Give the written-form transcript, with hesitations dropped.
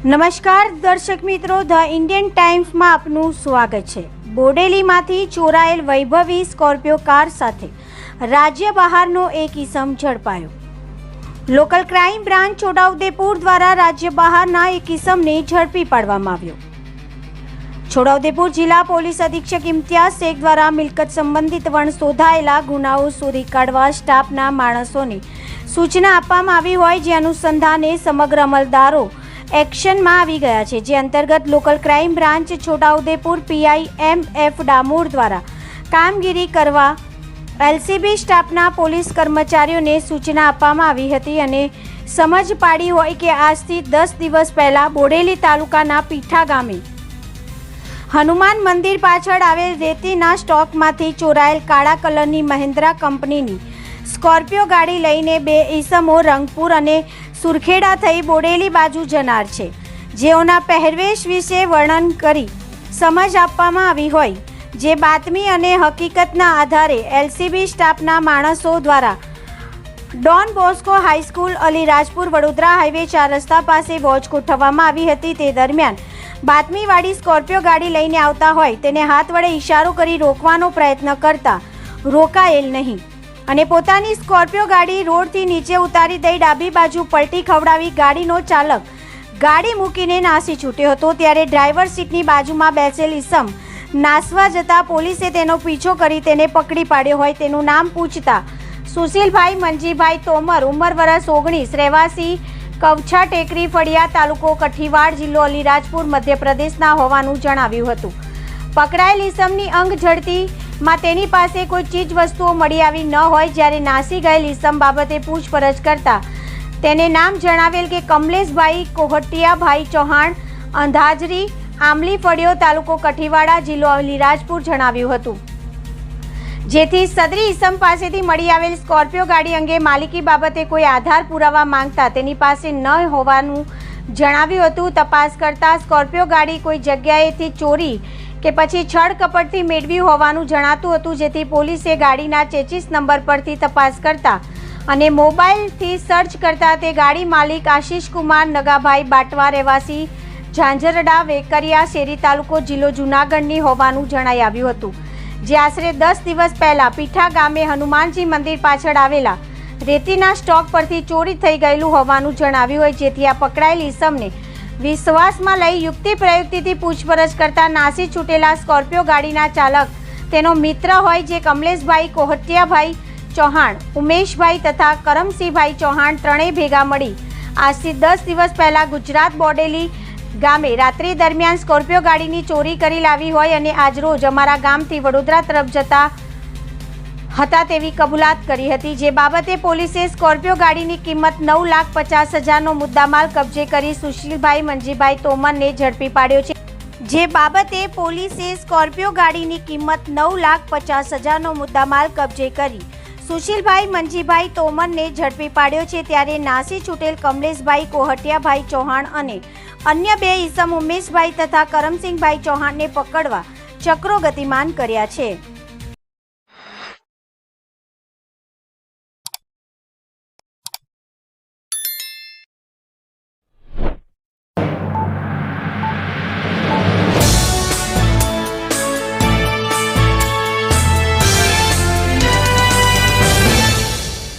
નમસ્કાર દર્શક મિત્રો, ધ ઇન્ડિયન ટાઈમ્સમાં આપનું સ્વાગત છે। બોડેલીમાંથી ચોરાયેલ વૈભવી સ્કોર્પિયો કાર સાથે રાજ્ય બહારનો એક ઇસમ ઝડપાયો। લોકલ ક્રાઇમ બ્રાન્ચ છોટાઉદેપુર દ્વારા રાજ્ય બહારના એક ઇસમને ઝડપી પાડવામાં આવ્યો। છોટાઉદેપુર જિલ્લા પોલીસ અધિક્ષક ઇમ્તિયાઝ શેખ દ્વારા મિલકત સંબંધિત વણ શોધાયેલા ગુનાઓ શોધી કાઢવા સ્ટાફના માણસોને સૂચના આપવામાં આવી હોય, જે અનુસંધાને સમગ્ર અમલદારો એક્શનમાં આવી ગયા છે। જે અંતર્ગત local crime branch Chhotaudepur PI M F. Damor દ્વારા કામગીરી કરવા એલસીબી સ્ટાફના પોલીસ કર્મચારીઓને સૂચના આપવામાં આવી હતી અને સમજ પાડી હોય કે આજથી 10 દિવસ પહેલા બોડેલી તાલુકાના પીઠા ગામે હનુમાન મંદિર પાછળ આવેલ રેતીના સ્ટોકમાંથી ચોરાયેલ કાળા કલરની મહિન્દ્રા કંપનીની સ્કોર્પિયો ગાડી લઈને બે ઈસમો રંગપુર અને સુરખેડા થઈ બોડેલી બાજુ જનાર છે, જેઓના પહેરવેશ વિશે વર્ણન કરી સમજ આપવામાં આવી હોય, જે બાતમી અને હકીકતના આધારે એલસીબી સ્ટાફના માણસો દ્વારા Don Bosco high school Alirajpur Vadodara highway 4 રસ્તા પાસે વોચ ગોઠવવામાં આવી હતી। તે દરમિયાન બાતમીવાળી સ્કોર્પિયો ગાડી લઈને આવતા હોય તેને હાથ વડે ઇશારો કરી રોકવાનો પ્રયત્ન કરતા રોકાયેલ નહીં અને પોતાની સ્કોર્પિયો ગાડી રોડથી નીચે ઉતારી દઈ ડાબી બાજુ પલટી ખવડાવી ગાડીનો ચાલક ગાડી મૂકીને નાસી છૂટ્યો હતો। ત્યારે ડ્રાઈવર સીટની બાજુમાં બેસેલ ઈસમ નાસવા જતા પોલીસે તેનો પીછો કરી તેને પકડી પાડ્યો હોય। તેનું નામ પૂછતા સુશીલભાઈ મંજીભાઈ તોમર, ઉંમર વર્ષ 19, રહેવાસી કવછા ટેકરી ફળિયા, તાલુકો કઠીવાડ, જિલ્લો અલીરાજપુર, મધ્યપ્રદેશના હોવાનું જણાવ્યું હતું। પકડાયેલ ઈસમની અંગ ઝડતીમાં તેની પાસે કોઈ ચીજ વસ્તુઓ મળી આવી ન હોય। જ્યારે નાસી ગયેલ ઈસમ બાબતે પૂછપરછ કરતા તેને નામ જણાવેલ કે કમલેશભાઈ કોહટિયાભાઈ ચૌહાણ, અંધાજરી, આમલી ફળિયો, તાલુકો કઠીવાડા, જિલ્લો અલીરાજપુર જણાવ્યું હતું। જેથી સદરી ઈસમ પાસેથી મળી આવેલ સ્કોર્પિયો ગાડી અંગે માલિકી બાબતે કોઈ આધાર પુરાવા માંગતા તેની પાસે ન હોવાનું જણાવ્યું હતું। તપાસ કરતા સ્કોર્પિયો ગાડી કોઈ જગ્યાએથી ચોરી કે પછી છળ કપટથી મેળવી હોવાનું જણાતું હતું। જેથી પોલીસે ગાડીના ચેચીસ નંબર પરથી તપાસ કરતા અને મોબાઈલથી સર્ચ કરતા તે ગાડી માલિક આશીષ કુમાર નગાભાઈ બાટવા, રહેવાસી ઝાંઝરડા, વેકરિયા શેરી, તાલુકો જિલ્લો જૂનાગઢની હોવાનું જણાઈ આવ્યું હતું। જે આશરે 10 દિવસ પહેલા પીઠા ગામે હનુમાનજી મંદિર પાછળ આવેલા રેતીના સ્ટોક પરથી ચોરી થઈ ગયેલું હોવાનું જણાવ્યું હોય। જેથી આ પકડાયેલ ઈસમને વિશ્વાસમાં લઈ યુક્તિ પ્રયુક્તિથી પૂછપરછ કરતા નાસી છૂટેલા સ્કોર્પિયો ગાડીના ચાલક તેનો મિત્ર હોય, જે કમલેશભાઈ કોહટિયાભાઈ ચૌહાણ, ઉમેશભાઈ તથા કરમસિંહભાઈ ચૌહાણ ત્રણેય ભેગા મળી આજથી 10 દિવસ પહેલા ગુજરાત બોડેલી ગામે રાત્રિ દરમિયાન સ્કોર્પિયો ગાડીની ચોરી કરી લાવી હોય અને આજરોજ અમારા ગામથી વડોદરા તરફ જતા હતા તેવી કબૂલાત કરી હતી। જે બાબતે પોલીસે સ્કોર્પિયો ગાડીની કિંમત 9,50,000નો મુદ્દામાલ કબજે કરી સુશીલભાઈ મંજીભાઈ તોમરને ઝડપી પાડ્યો છે। જે બાબતે પોલીસે સ્કોર્પિયો ગાડીની કિંમત 9,50,000નો મુદ્દામાલ કબજે કરી સુશીલભાઈ મંજીભાઈ તોમરને ઝડપી પાડ્યો છે। ત્યારે નાસી છૂટેલ કમલેશભાઈ કોહટિયાભાઈ ચૌહાણ અને અન્ય બે ઈસમ ઉમેશભાઈ તથા કરમસિંહભાઈ ચૌહાણને પકડવા ચક્રો ગતિમાન કર્યા છે।